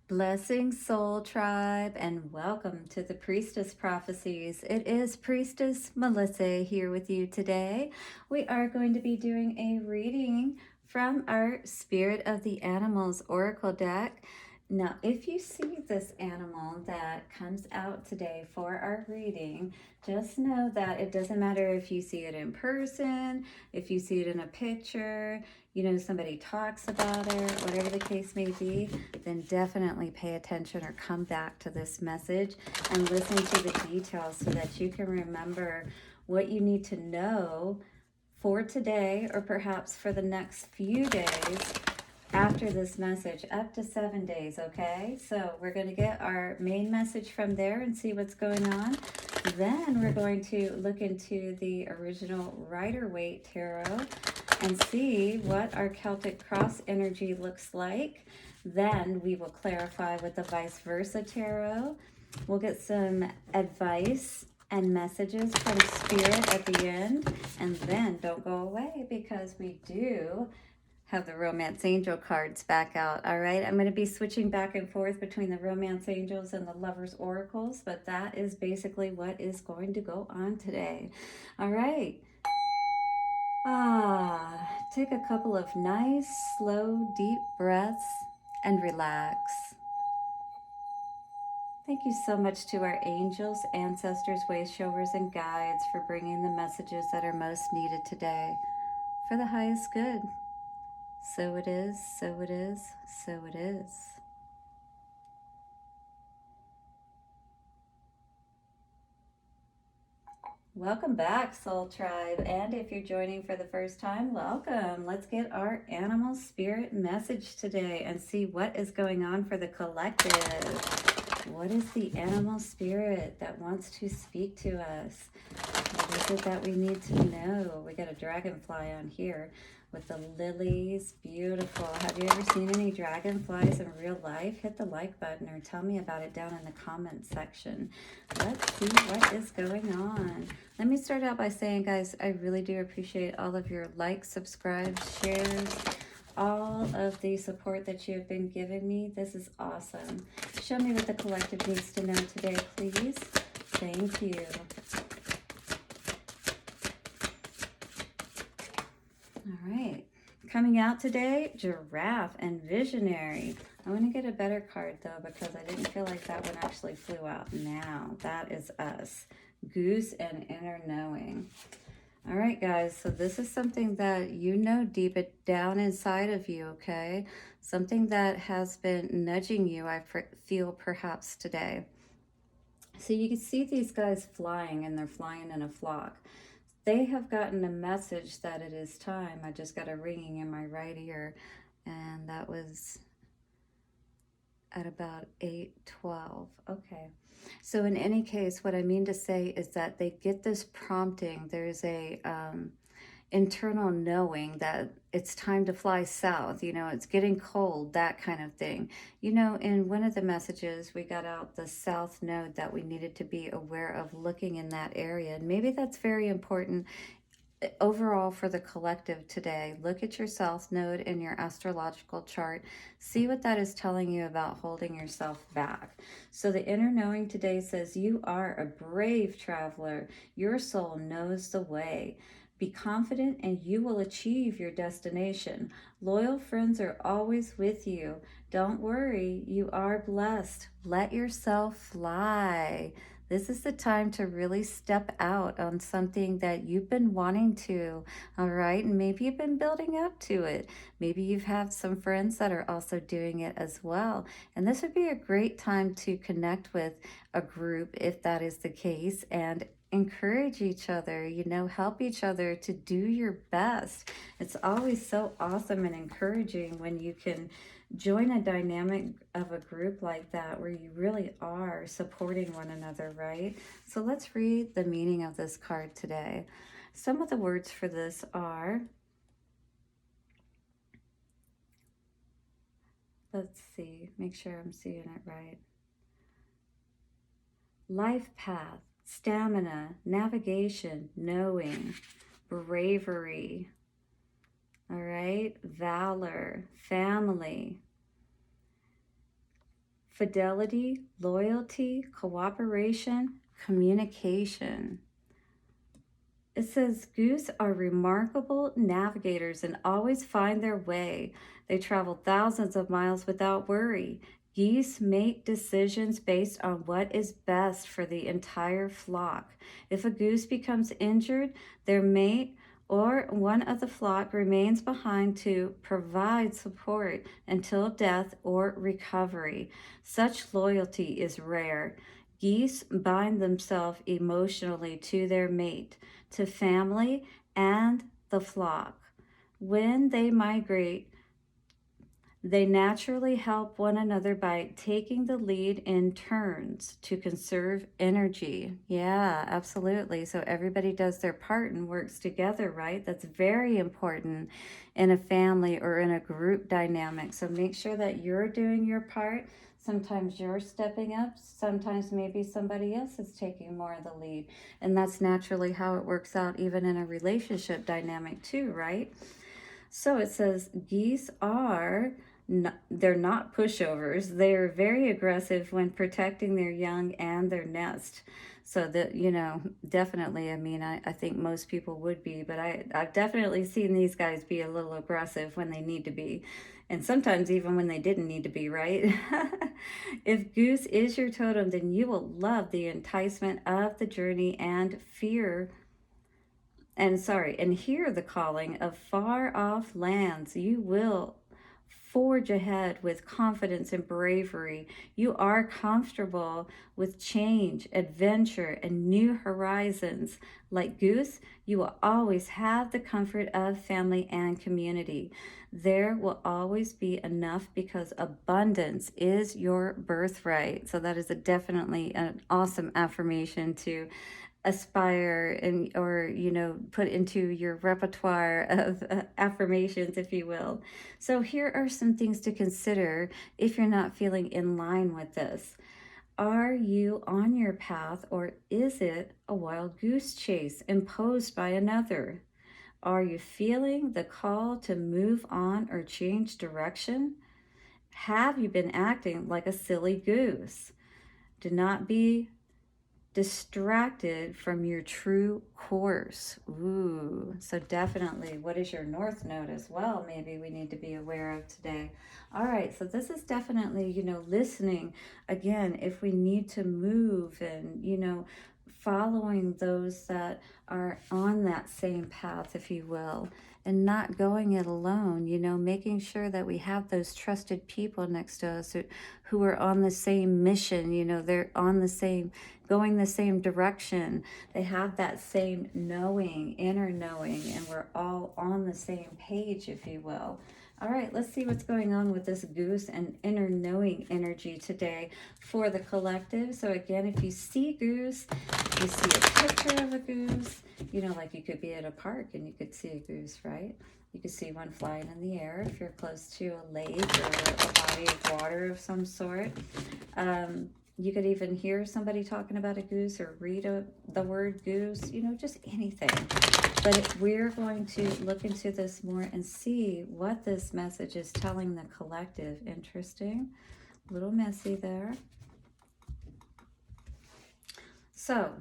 Blessings, Soul Tribe, and welcome to the Priestess Prophecies. It is Priestess Melissae here with you today. We are going to be doing a reading from our Spirit of the Animals Oracle deck. Now, if you see this animal that comes out today for our reading, just know that it doesn't matter if you see it in person, if you see it in a picture, somebody talks about it, whatever the case may be, then definitely pay attention or come back to this message and listen to the details so that you can remember what you need to know for today or perhaps for the next few days after this message, up to 7 days, okay? So we're going to get our main message from there and see what's going on. Then we're going to look into the original Rider-Waite Tarot and see what our Celtic Cross energy looks like. Then we will clarify with the Vice Versa Tarot. We'll get some advice and messages from Spirit at the end. And then don't go away because we do have the Romance Angel cards back out. All right, I'm going to be switching back and forth between the Romance Angels and the Lovers Oracles, but that is basically what is going to go on today. All right. Take a couple of nice, slow, deep breaths and relax. Thank you so much to our angels, ancestors, way showers, and guides for bringing the messages that are most needed today for the highest good. So it is, so it is, so it is. Welcome back, Soul Tribe. And if you're joining for the first time, welcome. Let's get our animal spirit message today and see what is going on for the collective. What is the animal spirit that wants to speak to us? What is it that we need to know? We got a dragonfly on here with the lilies. Beautiful. Have you ever seen any dragonflies in real life? Hit the like button or tell me about it down in the comment section. Let's see what is going on. Let me start out by saying, guys, I really do appreciate all of your likes, subscribes, shares, all of the support that you have been giving me. This is awesome. Show me what the collective needs to know today, please. Thank you. All right, coming out today, Giraffe and Visionary. I want to get a better card though because I didn't feel like that one actually flew out. Now that is us, Goose and Inner Knowing. All right, guys, so this is something that you know deep down inside of you, okay? Something that has been nudging you, I feel perhaps today. So you can see these guys flying, and they're flying in a flock. They have gotten a message that it is time. I just got a ringing in my right ear, and that was at about 8:12. Okay. So in any case, what I mean to say is that they get this prompting. There's a internal knowing that it's time to fly south, it's getting cold, that kind of thing. In one of the messages, we got out the south node that we needed to be aware of looking in that area. And maybe that's very important overall for the collective today. Look at your south node in your astrological chart. See what that is telling you about holding yourself back. So the inner knowing today says you are a brave traveler. Your soul knows the way. Be confident and you will achieve your destination. Loyal friends are always with you. Don't worry, you are blessed. Let yourself fly. This is the time to really step out on something that you've been wanting to, all right? And maybe you've been building up to it. Maybe you've had some friends that are also doing it as well. And this would be a great time to connect with a group if that is the case and encourage each other, help each other to do your best. It's always so awesome and encouraging when you can join a dynamic of a group like that where you really are supporting one another, right? So let's read the meaning of this card today. Some of the words for this are, let's see, make sure I'm seeing it right. Life path, stamina, navigation, knowing, bravery, all right, valor, family, fidelity, loyalty, cooperation, communication. It says Goose are remarkable navigators and always find their way. They travel thousands of miles without worry. Geese make decisions based on what is best for the entire flock. If a goose becomes injured, their mate or one of the flock remains behind to provide support until death or recovery. Such loyalty is rare. Geese bind themselves emotionally to their mate, to family, and the flock. When they migrate, they naturally help one another by taking the lead in turns to conserve energy. Yeah, absolutely. So everybody does their part and works together, right? That's very important in a family or in a group dynamic. So make sure that you're doing your part. Sometimes you're stepping up. Sometimes maybe somebody else is taking more of the lead. And that's naturally how it works out even in a relationship dynamic too, right? So it says geese are they're not pushovers. They're very aggressive when protecting their young and their nest. So that, definitely, I mean, I think most people would be, but I've definitely seen these guys be a little aggressive when they need to be. And sometimes even when they didn't need to be, right? If Goose is your totem, then you will love the enticement of the journey and and hear the calling of far off lands. You will forge ahead with confidence and bravery. You are comfortable with change, adventure, and new horizons. Like Goose, you will always have the comfort of family and community. There will always be enough because abundance is your birthright. So that is definitely an awesome affirmation to aspire and or put into your repertoire of affirmations, if you will. So here are some things to consider if you're not feeling in line with this. Are you on your path, or is it a wild goose chase imposed by another? Are you feeling the call to move on or change direction? Have you been acting like a silly goose? Do not be distracted from your true course. Ooh, so definitely, what is your north node as well? Maybe we need to be aware of today. All right, so this is definitely, listening again, if we need to move and, following those that are on that same path, if you will, and not going it alone, making sure that we have those trusted people next to us who are on the same mission, they're on the same, going the same direction. They have that same knowing, inner knowing, and we're all on the same page, if you will. All right, let's see what's going on with this goose and inner knowing energy today for the collective. So again, if you see goose, you see a picture of a goose, like you could be at a park and you could see a goose, right? You could see one flying in the air if you're close to a lake or a body of water of some sort. You could even hear somebody talking about a goose or read the word goose, just anything. But we're going to look into this more and see what this message is telling the collective. Interesting. A little messy there. So,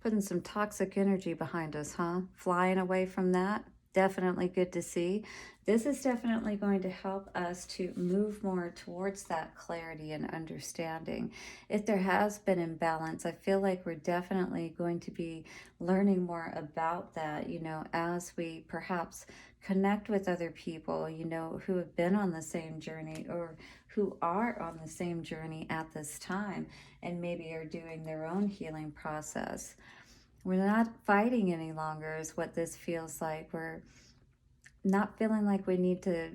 putting some toxic energy behind us, huh? Flying away from that. Definitely good to see. This is definitely going to help us to move more towards that clarity and understanding. If there has been imbalance, I feel like we're definitely going to be learning more about that, as we perhaps connect with other people, who have been on the same journey or who are on the same journey at this time and maybe are doing their own healing process. We're not fighting any longer is what this feels like. We're not feeling like we need to,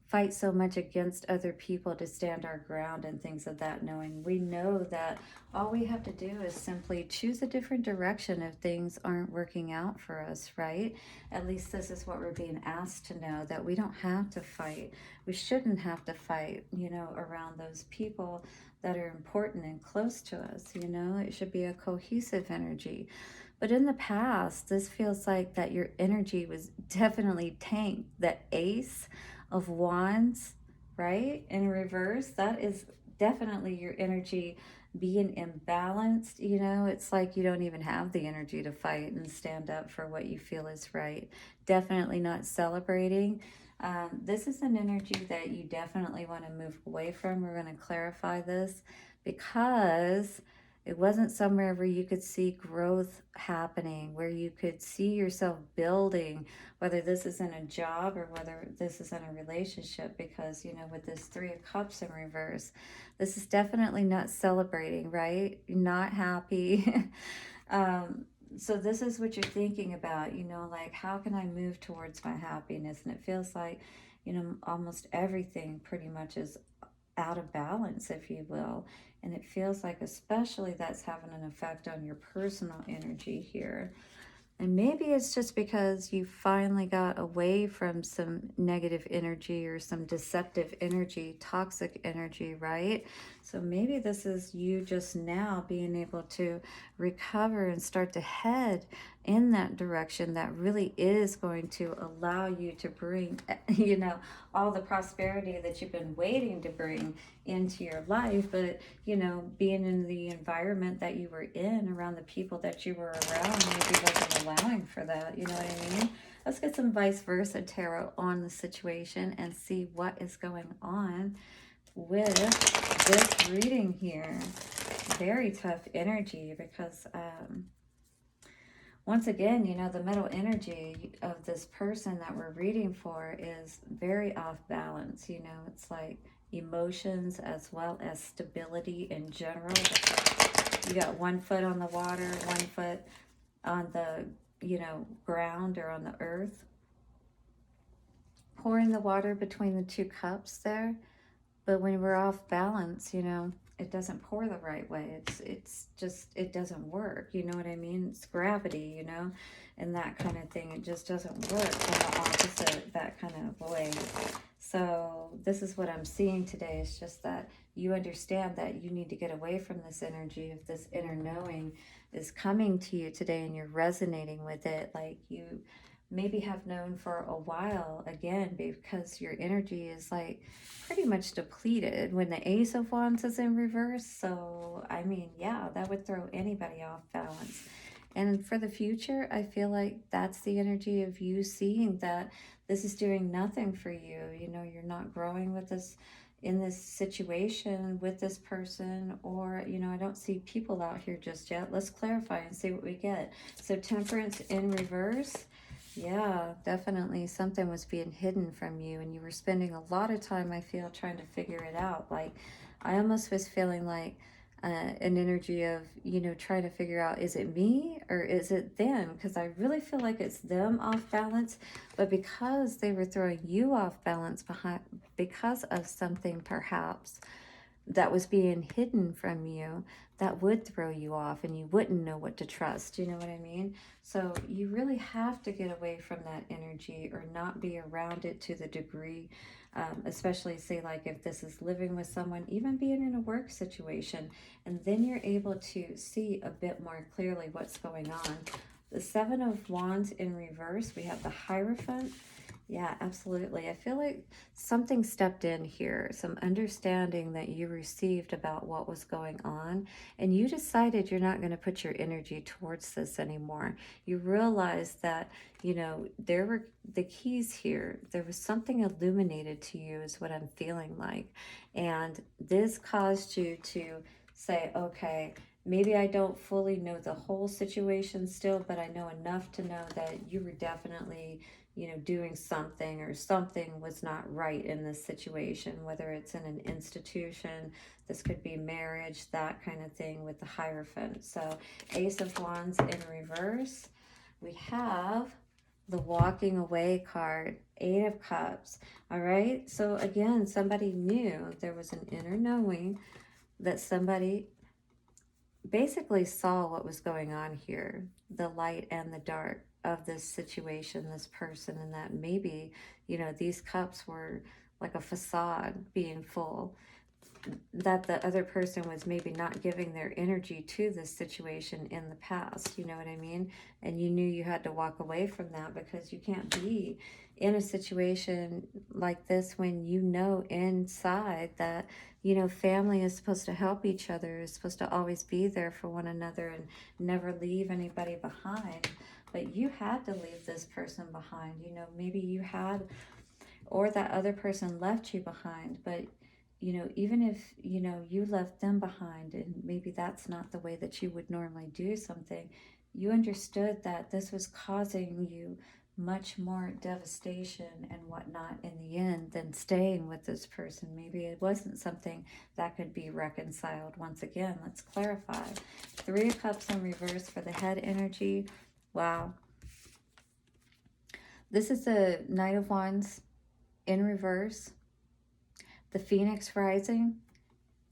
fight so much against other people to stand our ground and things of that knowing. We know that all we have to do is simply choose a different direction if things aren't working out for us, right? At least this is what we're being asked to know, that we don't have to fight. We shouldn't have to fight, around those people that are important and close to us, It should be a cohesive energy. But in the past, this feels like that your energy was definitely tanked. The Ace of Wands, right? In reverse, that is definitely your energy being imbalanced. You know, it's like you don't even have the energy to fight and stand up for what you feel is right. Definitely not celebrating. This is an energy that you definitely want to move away from. We're going to clarify this because it wasn't somewhere where you could see growth happening, where you could see yourself building, whether this is in a job or whether this is in a relationship. Because, you know, with this Three of Cups in reverse, this is definitely not celebrating, right? Not happy. um, so this is what you're thinking about, you know, like, how can I move towards my happiness? And it feels like, you know, almost everything pretty much is out of balance, if you will. And it feels like especially that's having an effect on your personal energy here. And maybe it's just because you finally got away from some negative energy or some deceptive energy, toxic energy, right? So maybe this is you just now being able to recover and start to head in that direction that really is going to allow you to bring, you know, all the prosperity that you've been waiting to bring into your life. But, you know, being in the environment that you were in, around the people that you were around, maybe wasn't allowing for that. You know what I mean? Let's get some vice versa tarot on the situation and see what is going on with this reading here. Very tough energy because once again, you know, the middle energy of this person that we're reading for is very off balance. You know, it's like emotions as well as stability in general. You got one foot on the water, one foot on the, you know, ground or on the earth. Pouring the water between the two cups there. But when we're off balance, you know, it doesn't pour the right way. It's just, it doesn't work. You know what I mean? It's gravity, you know, and that kind of thing. It just doesn't work on the opposite, that kind of way. So this is what I'm seeing today. It's just that you understand that you need to get away from this energy. If this inner knowing is coming to you today and you're resonating with it, like you maybe have known for a while, again, because your energy is like pretty much depleted when the Ace of Wands is in reverse. So, I mean, yeah, that would throw anybody off balance. And for the future, I feel like that's the energy of you seeing that this is doing nothing for you. You know, you're not growing with this in this situation with this person, or, you know, I don't see people out here just yet. Let's clarify and see what we get. So Temperance in reverse. Yeah, definitely something was being hidden from you and you were spending a lot of time, I feel, trying to figure it out. Like, I almost was feeling like an energy of, you know, trying to figure out, is it me or is it them? Because I really feel like it's them off balance, but because they were throwing you off balance behind, because of something perhaps that was being hidden from you, that would throw you off and you wouldn't know what to trust. You know what I mean? So you really have to get away from that energy or not be around it to the degree, especially say like if this is living with someone, even being in a work situation, and then you're able to see a bit more clearly what's going on. The Seven of Wands in reverse, we have the Hierophant. Yeah, absolutely. I feel like something stepped in here, some understanding that you received about what was going on, and you decided you're not going to put your energy towards this anymore. You realized that, you know, there were the keys here. There was something illuminated to you, is what I'm feeling like. And this caused you to say, okay, maybe I don't fully know the whole situation still, but I know enough to know that you were definitely, you know, doing something, or something was not right in this situation, whether it's in an institution, this could be marriage, that kind of thing with the Hierophant. So Ace of Wands in reverse, we have the Walking Away card, Eight of Cups. All right, so again, somebody knew, there was an inner knowing that somebody basically saw what was going on here, the light and the dark of this situation, this person, and that maybe, you know, these cups were like a facade being full, that the other person was maybe not giving their energy to this situation in the past. You know what I mean? And you knew you had to walk away from that because you can't be in a situation like this when you know inside that, you know, family is supposed to help each other, is supposed to always be there for one another and never leave anybody behind. But you had to leave this person behind. You know, maybe you had, or that other person left you behind. But, you know, even if, you know, you left them behind and maybe that's not the way that you would normally do something, you understood that this was causing you much more devastation and whatnot in the end than staying with this person. Maybe it wasn't something that could be reconciled. Once again, let's clarify. 3 of Cups in reverse for the head energy. Wow. This is the Knight of Wands in reverse. The Phoenix rising.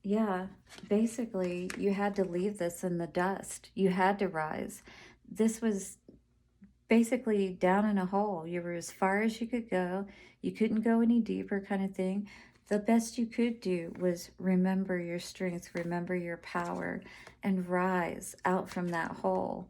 Yeah, basically you had to leave this in the dust. You had to rise. This was basically down in a hole. You were as far as you could go. You couldn't go any deeper, kind of thing. The best you could do was remember your strength, remember your power, and rise out from that hole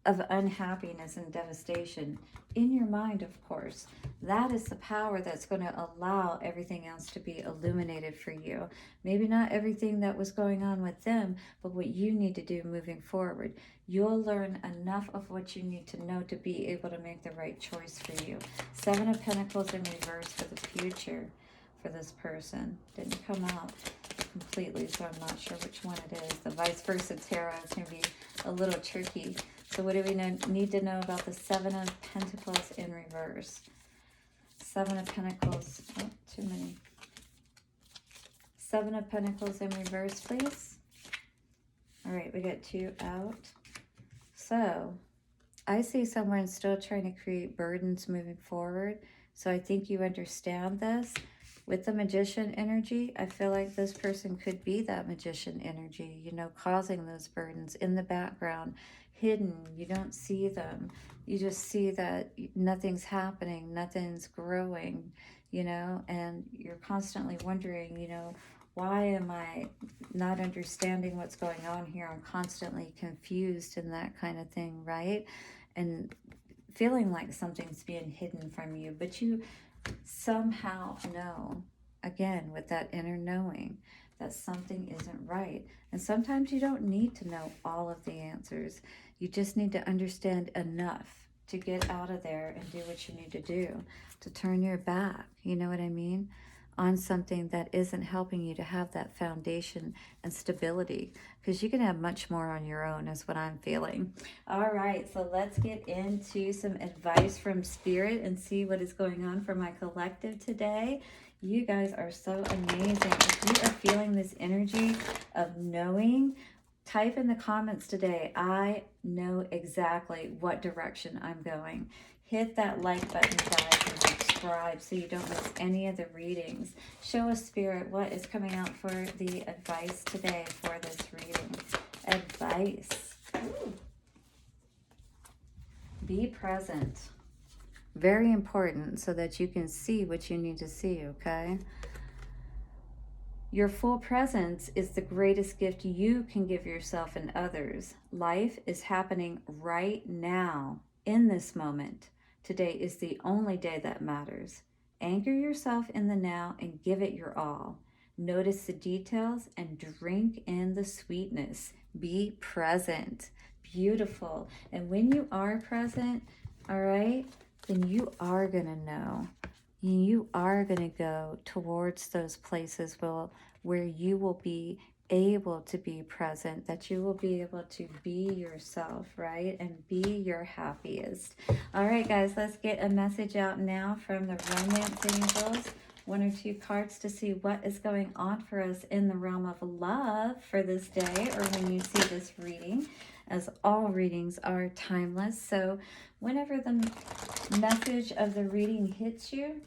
of unhappiness and devastation. In your mind, of course. That is the power that's going to allow everything else to be illuminated for you. Maybe not everything that was going on with them, but what you need to do moving forward. You'll learn enough of what you need to know to be able to make the right choice for you. 7 of Pentacles in reverse for the future for this person. Didn't come out completely, so I'm not sure which one it is. The vice versa tarot is going to be a little tricky. So what do we need to know about the 7 of Pentacles in reverse? 7 of Pentacles. Oh, too many. 7 of Pentacles in reverse, please. All right, we got 2 out. So I see someone still trying to create burdens moving forward. So I think you understand this. With the Magician energy, I feel like this person could be that Magician energy, you know, causing those burdens in the background, hidden. You don't see them. You just see that nothing's happening, nothing's growing, you know, and you're constantly wondering, you know, why am I not understanding what's going on here? I'm constantly confused and that kind of thing, right? And feeling like something's being hidden from you, but you somehow know, again, with that inner knowing, that something isn't right. And sometimes you don't need to know all of the answers. You just need to understand enough to get out of there and do what you need to do, to turn your back, you know what I mean, on something that isn't helping you to have that foundation and stability, because you can have much more on your own is what I'm feeling. All right, so let's get into some advice from Spirit and see what is going on for my collective today. You guys are so amazing. If you are feeling this energy of knowing, type in the comments today, I know exactly what direction I'm going. Hit that like button, guys, and subscribe so you don't miss any of the readings. Show us, Spirit, what is coming out for the advice today for this reading. Advice. Ooh. Be present. Very important so that you can see what you need to see, okay? Your full presence is the greatest gift you can give yourself and others. Life is happening right now, in this moment. Today is the only day that matters. Anchor yourself in the now and give it your all. Notice the details and drink in the sweetness. Be present. Beautiful. And when you are present, all right, then you are going to know. You are going to go towards those places where you will be able to be present, that you will be able to be yourself, right? And be your happiest. All right, guys, let's get a message out now from the Romance Angels. 1 or 2 cards to see what is going on for us in the realm of love for this day, or when you see this reading, as all readings are timeless. So whenever the message of the reading hits you,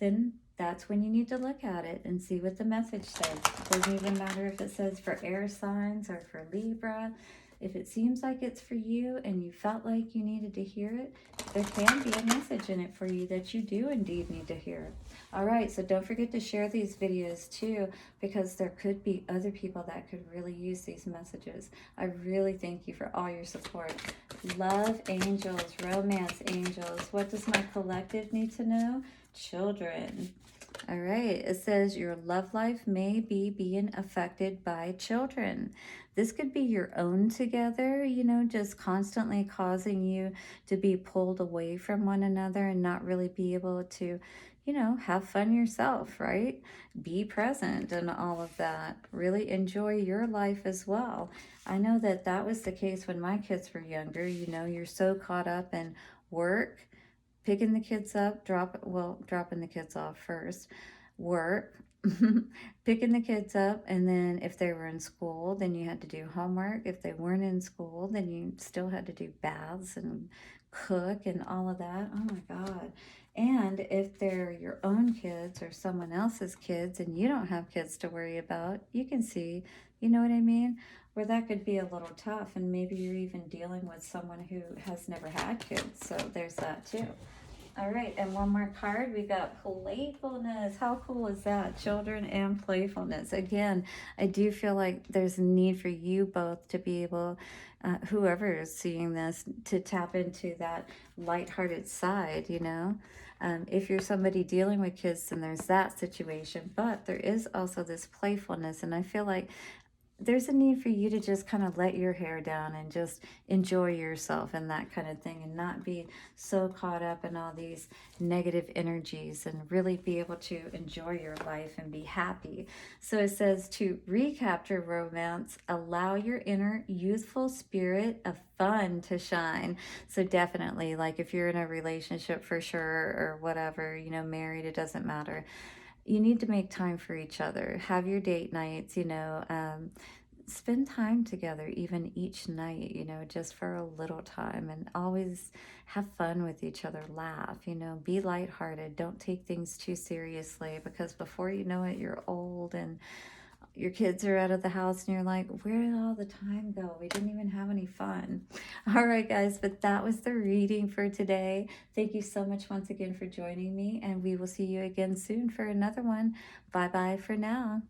then that's when you need to look at it and see what the message says. It doesn't even matter if it says for air signs or for Libra. If it seems like it's for you and you felt like you needed to hear it, there can be a message in it for you that you do indeed need to hear. All right, so don't forget to share these videos too, because there could be other people that could really use these messages. I really thank you for all your support. Love angels, romance angels. What does my collective need to know? Children. All right, it says your love life may be being affected by children. This could be your own together, you know, just constantly causing you to be pulled away from one another and not really be able to, you know, have fun yourself, right? Be present and all of that. Really enjoy your life as well. I know that that was the case when my kids were younger. You know, you're so caught up in work, picking the kids up, dropping the kids off first, work, picking the kids up, and then if they were in school, then you had to do homework. If they weren't in school, then you still had to do baths and cook and all of that. Oh my God. And if they're your own kids or someone else's kids and you don't have kids to worry about, you can see, you know what I mean? Where that could be a little tough, and maybe you're even dealing with someone who has never had kids, so there's that too. All right, and one more card. We got playfulness. How cool is that? Children and playfulness. Again, I do feel like there's a need for you both to be able, whoever is seeing this, to tap into that lighthearted side, you know? If you're somebody dealing with kids, then there's that situation, but there is also this playfulness, and I feel like there's a need for you to just kind of let your hair down and just enjoy yourself and that kind of thing, and not be so caught up in all these negative energies, and really be able to enjoy your life and be happy. So it says to recapture romance, allow your inner youthful spirit of fun to shine. So definitely, like if you're in a relationship for sure, or whatever, you know, married, it doesn't matter, you need to make time for each other. Have your date nights, you know, spend time together, even each night, you know, just for a little time, and always have fun with each other. Laugh, you know, be lighthearted. Don't take things too seriously, because before you know it, you're old and your kids are out of the house and you're like, where did all the time go? We didn't even have any fun. All right, guys, but that was the reading for today. Thank you so much once again for joining me, and we will see you again soon for another one. Bye-bye for now.